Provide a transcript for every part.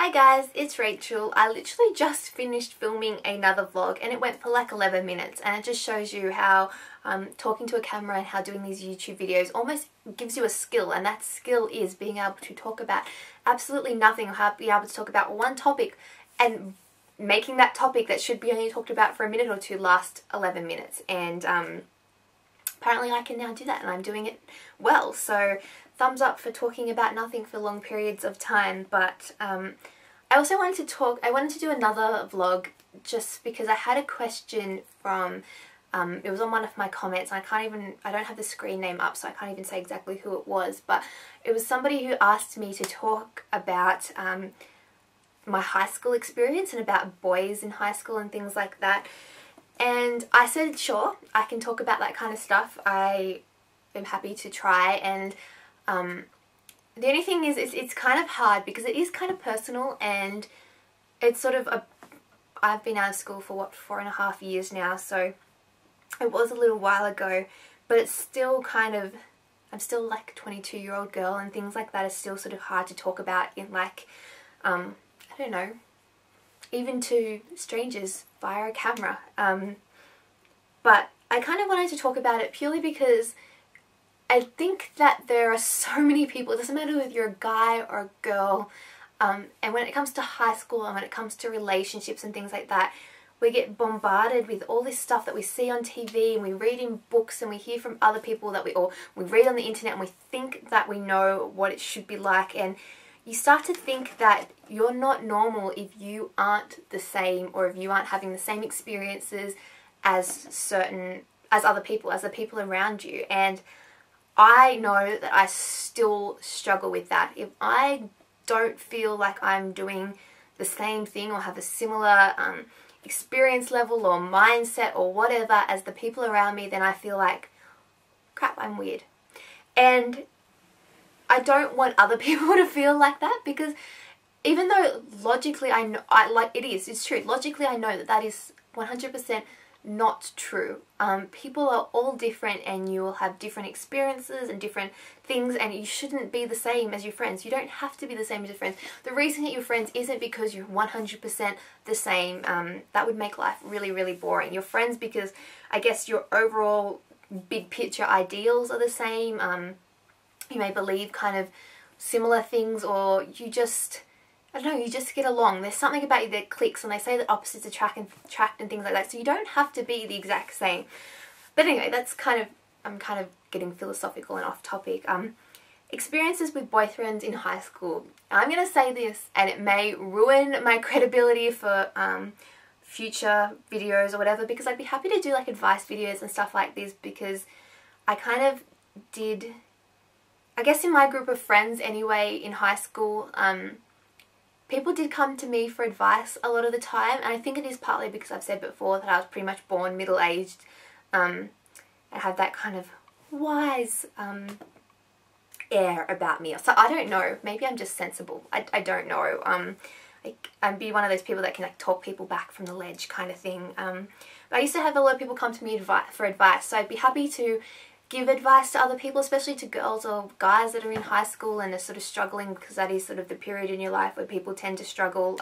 Hi guys, it's Rachel. I literally just finished filming another vlog and it went for like 11 minutes, and it just shows you how talking to a camera and how doing these YouTube videos almost gives you a skill, and that skill is being able to talk about absolutely nothing, or how be able to talk about one topic and making that topic that should be only talked about for a minute or two last 11 minutes. And apparently I can now do that, and I'm doing it well. So thumbs up for talking about nothing for long periods of time. But I also wanted to do another vlog just because I had a question from, it was on one of my comments, and I don't have the screen name up, so I can't even say exactly who it was, but it was somebody who asked me to talk about my high school experience and about boys in high school and things like that. And I said, sure, I can talk about that kind of stuff. I am happy to try. And the only thing is, it's kind of hard because it is kind of personal, and it's sort of I've been out of school for what, 4.5 years now, so it was a little while ago, but it's still kind of, I'm still like a 22-year-old girl, and things like that are still sort of hard to talk about in like, I don't know, even to strangers via a camera. But I kind of wanted to talk about it purely because I think that there are so many people, it doesn't matter if you're a guy or a girl, and when it comes to high school and when it comes to relationships and things like that, we get bombarded with all this stuff that we see on TV and we read in books and we hear from other people that we read on the internet, and we think that we know what it should be like, and you start to think that you're not normal if you aren't the same, or if you aren't having the same experiences as other people, as the people around you. And I know that I still struggle with that. If I don't feel like I'm doing the same thing or have a similar experience level or mindset or whatever as the people around me, then I feel like, crap, I'm weird. And I don't want other people to feel like that, because even though logically I know, it's true. Logically I know that that is 100% not true. People are all different, and you will have different experiences and different things, and you shouldn't be the same as your friends. You don't have to be the same as your friends. The reason that you're friends isn't because you're 100% the same. That would make life really, really boring. You're friends because I guess your overall big picture ideals are the same. You may believe kind of similar things, or you just, I don't know, you just get along. There's something about you that clicks, and they say that opposites attract and things like that. So you don't have to be the exact same. But anyway, that's kind of, I'm kind of getting philosophical and off topic. Experiences with boyfriends in high school. I'm going to say this, and it may ruin my credibility for future videos or whatever, because I'd be happy to do like advice videos and stuff like this, because I kind of did, I guess in my group of friends anyway in high school, people did come to me for advice a lot of the time, and I think it is partly because I've said before that I was pretty much born middle-aged. I have that kind of wise air about me. So I don't know, maybe I'm just sensible. I don't know. I'd be one of those people that can like talk people back from the ledge kind of thing. But I used to have a lot of people come to me for advice, so I'd be happy to give advice to other people, especially to girls or guys that are in high school and are sort of struggling, because that is sort of the period in your life where people tend to struggle.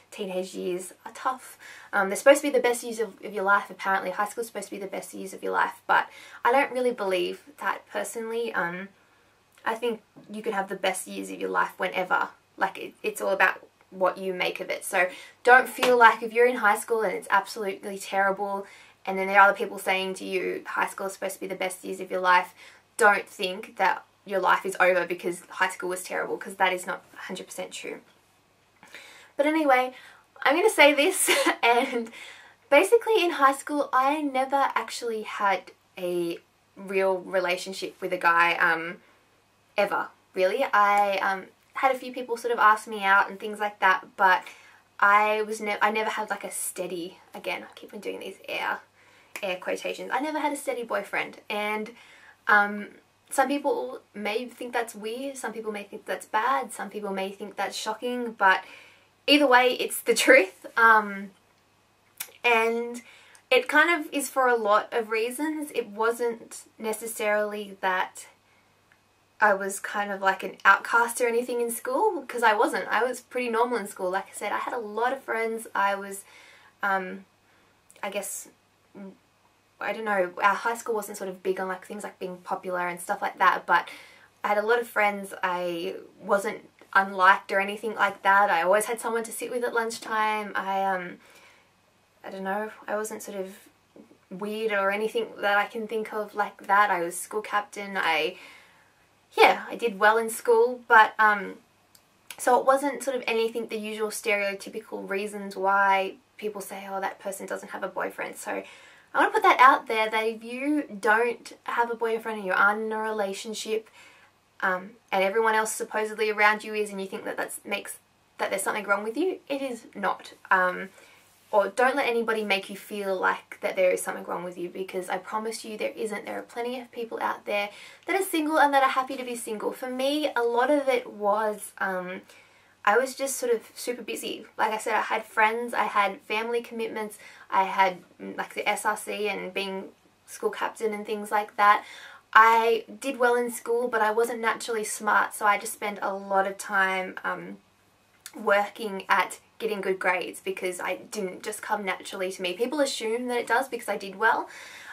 Teenage years are tough. They're supposed to be the best years of your life, apparently. High school is supposed to be the best years of your life, but I don't really believe that personally. I think you can have the best years of your life whenever. Like, it's all about what you make of it. So don't feel like if you're in high school and it's absolutely terrible, and then there are other people saying to you high school is supposed to be the best years of your life, don't think that your life is over because high school was terrible, because that is not 100% true. But anyway, I'm going to say this, and basically in high school I never actually had a real relationship with a guy, ever, really. I had a few people sort of ask me out and things like that, but I never had like a steady, again, I keep on doing these air quotations, I never had a steady boyfriend. And some people may think that's weird, some people may think that's bad, some people may think that's shocking, but either way it's the truth. And it kind of is for a lot of reasons. It wasn't necessarily that I was kind of like an outcast or anything in school, because I wasn't. I was pretty normal in school. Like I said, I had a lot of friends. I was, I guess, I don't know, our high school wasn't sort of big on like things like being popular and stuff like that, but I had a lot of friends. I wasn't unliked or anything like that. I always had someone to sit with at lunchtime. I don't know, I wasn't sort of weird or anything that I can think of like that. I was school captain. Yeah, I did well in school, but so it wasn't sort of anything, the usual stereotypical reasons why people say, oh, that person doesn't have a boyfriend. So I want to put that out there, that if you don't have a boyfriend and you aren't in a relationship, and everyone else supposedly around you is, and you think that that there's something wrong with you, it is not. Or don't let anybody make you feel like that there is something wrong with you, because I promise you there isn't. There are plenty of people out there that are single and that are happy to be single. For me, a lot of it was, I was just sort of super busy. Like I said, I had friends, I had family commitments, I had like the SRC and being school captain and things like that. I did well in school, but I wasn't naturally smart, so I just spent a lot of time working at getting good grades, because I didn't just come naturally to me. People assume that it does because I did well,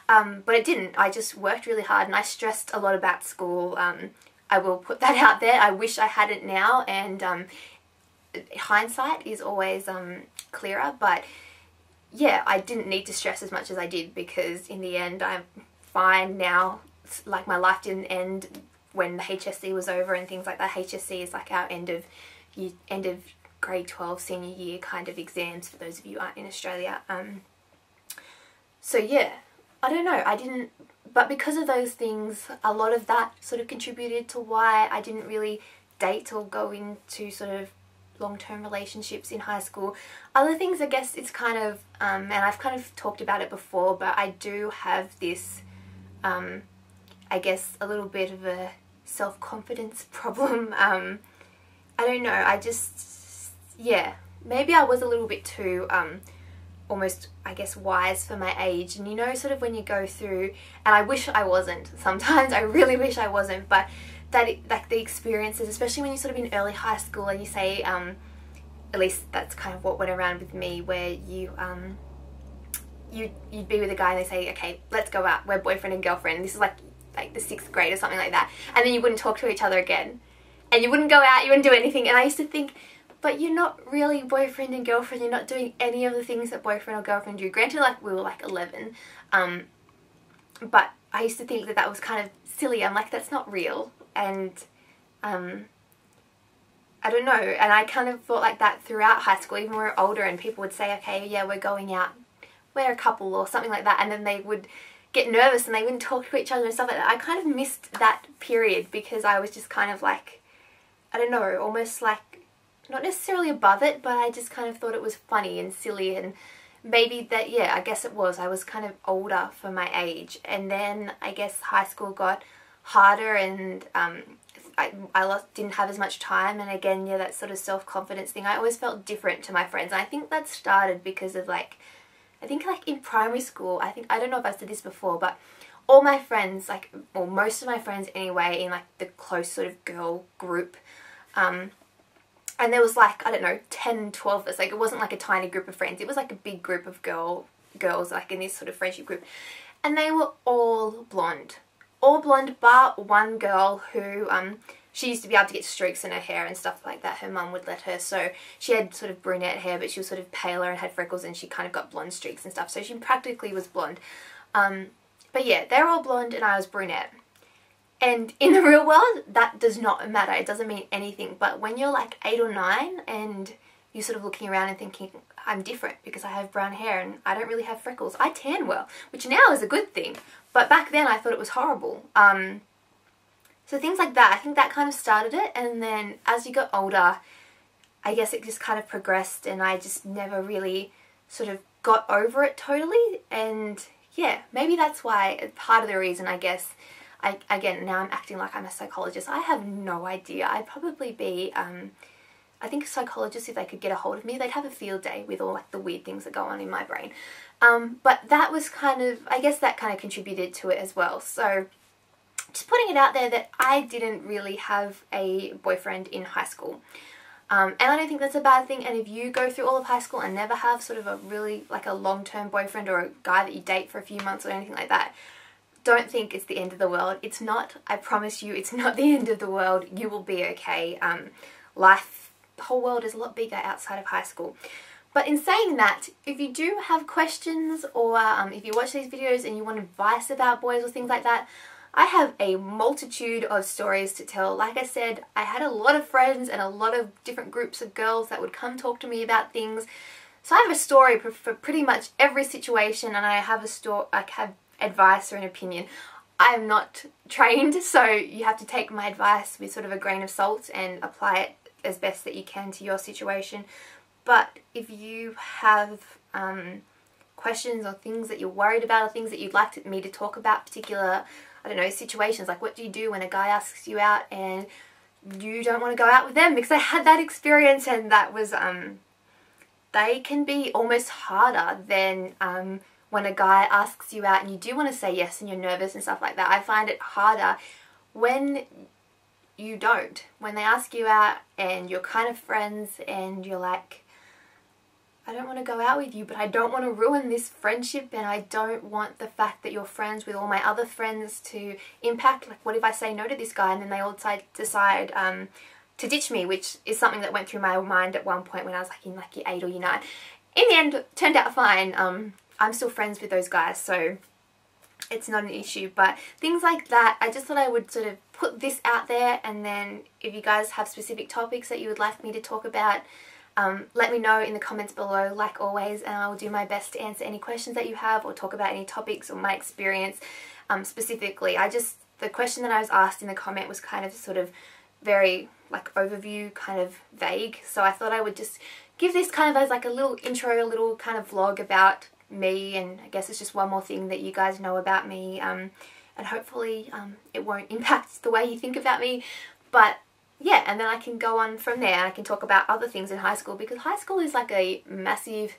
but it didn't. I just worked really hard and I stressed a lot about school. I will put that out there. I wish I hadn't now, and hindsight is always clearer, but yeah, I didn't need to stress as much as I did, because in the end I'm fine now. Like, my life didn't end when the HSC was over and things like that. HSC is like our end of grade 12 senior year kind of exams, for those of you who aren't in Australia. So yeah, I don't know, but because of those things, a lot of that sort of contributed to why I didn't really date or go into sort of long-term relationships in high school. Other things, I guess it's kind of, and I've kind of talked about it before, but I do have this, I guess, a little bit of a self-confidence problem. I don't know, yeah, maybe I was a little bit too, almost, I guess, wise for my age. And you know, sort of when you go through, and I wish I wasn't sometimes, I really wish I wasn't, but like the experiences, especially when you're sort of in early high school and you say, at least that's kind of what went around with me, where you'd be with a guy and they say, okay, let's go out, we're boyfriend and girlfriend, and this is like the 6th grade or something like that, and then you wouldn't talk to each other again, and you wouldn't go out, you wouldn't do anything. And I used to think, but you're not really boyfriend and girlfriend, you're not doing any of the things that boyfriend or girlfriend do. Granted, like, we were like 11, but I used to think that was kind of silly. I'm like, that's not real. And I don't know, and I kind of thought like that throughout high school, even when we were older and people would say, okay, yeah, we're going out, we're a couple or something like that, and then they would get nervous and they wouldn't talk to each other and stuff like that. I kind of missed that period, because I was just kind of like, I don't know, almost like, not necessarily above it, but I just kind of thought it was funny and silly, and maybe that, yeah, I guess it was. I was kind of older for my age, and then I guess high school got harder, and I didn't have as much time, and again, yeah, that sort of self-confidence thing. I always felt different to my friends, and I think that started because of like, I think like in primary school, I don't know if I've said this before, but all my friends, like, or most of my friends anyway, in like the close sort of girl group, and there was like, I don't know, 10, 12 of us. Like, it wasn't like a tiny group of friends. It was like a big group of girls, like in this sort of friendship group. And they were all blonde. All blonde, but one girl who, she used to be able to get streaks in her hair and stuff like that. Her mum would let her. So she had sort of brunette hair, but she was sort of paler and had freckles, and she kind of got blonde streaks and stuff. So she practically was blonde. But yeah, they're all blonde and I was brunette. And in the real world, that does not matter. It doesn't mean anything. But when you're like 8 or 9 and you're sort of looking around and thinking, I'm different because I have brown hair and I don't really have freckles. I tan well, which now is a good thing. But back then I thought it was horrible. So things like that, I think that kind of started it. And then as you got older, I guess it just kind of progressed, and I just never really sort of got over it totally. And yeah, maybe that's why, part of the reason, I guess, again, now I'm acting like I'm a psychologist. I have no idea. I'd probably be, I think psychologists, if they could get a hold of me, they'd have a field day with all like the weird things that go on in my brain. But that was kind of, I guess that kind of contributed to it as well. So just putting it out there that I didn't really have a boyfriend in high school. And I don't think that's a bad thing, and if you go through all of high school and never have sort of a really like a long-term boyfriend or a guy that you date for a few months or anything like that, don't think it's the end of the world. It's not. I promise you, it's not the end of the world. You will be okay. Life, the whole world is a lot bigger outside of high school. But in saying that, if you do have questions or if you watch these videos and you want advice about boys or things like that, I have a multitude of stories to tell. Like I said, I had a lot of friends and a lot of different groups of girls that would come talk to me about things. So I have a story for pretty much every situation, and I have have advice or an opinion. I am not trained, so you have to take my advice with sort of a grain of salt and apply it as best that you can to your situation. But if you have questions or things that you're worried about or things that you'd like me to talk about, particular, I don't know, situations, like what do you do when a guy asks you out and you don't want to go out with them? Because I had that experience, and that was, they can be almost harder than when a guy asks you out and you do want to say yes and you're nervous and stuff like that. I find it harder when you don't. When they ask you out and you're kind of friends and you're like, I don't want to go out with you, but I don't want to ruin this friendship, and I don't want the fact that you're friends with all my other friends to impact. Like, what if I say no to this guy and then they all decide to ditch me, which is something that went through my mind at one point when I was like in like year 8 or year 9. In the end, it turned out fine. I'm still friends with those guys, so it's not an issue. But things like that, I just thought I would sort of put this out there, and then if you guys have specific topics that you would like me to talk about, let me know in the comments below, like always, and I will do my best to answer any questions that you have or talk about any topics or my experience specifically. The question that I was asked in the comment was kind of sort of very like overview, kind of vague, so I thought I would just give this kind of as like a little intro, a little kind of vlog about me, and I guess it's just one more thing that you guys know about me, and hopefully it won't impact the way you think about me. But yeah, and then I can go on from there. I can talk about other things in high school, because high school is like a massive,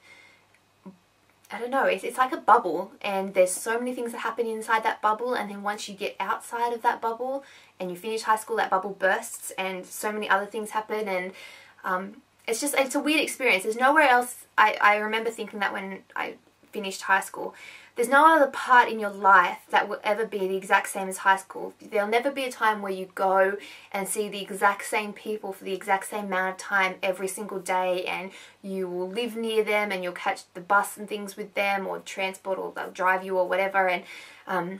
I don't know, it's like a bubble, and there's so many things that happen inside that bubble, and then once you get outside of that bubble and you finish high school, that bubble bursts and so many other things happen, and it's a weird experience. There's nowhere else. I remember thinking that when I finished high school, there's no other part in your life that will ever be the exact same as high school. There'll never be a time where you go and see the exact same people for the exact same amount of time every single day, and you will live near them and you'll catch the bus and things with them, or transport, or they'll drive you or whatever, and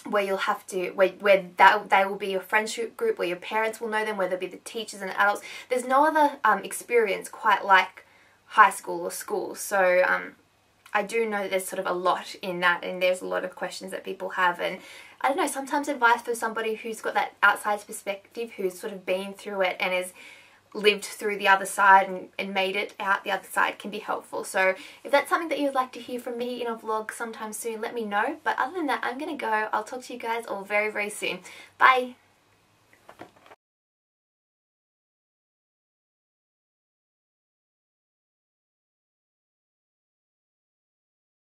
where you'll have to, where they will be your friendship group, where your parents will know them, where they'll be the teachers and adults. There's no other experience quite like high school or school. So I do know that there's sort of a lot in that, and there's a lot of questions that people have, and I don't know, sometimes advice for somebody who's got that outside perspective, who's sort of been through it and has lived through the other side and made it out the other side, can be helpful. So if that's something that you'd like to hear from me in a vlog sometime soon, let me know. But other than that, I'm going to go. I'll talk to you guys all very, very soon. Bye!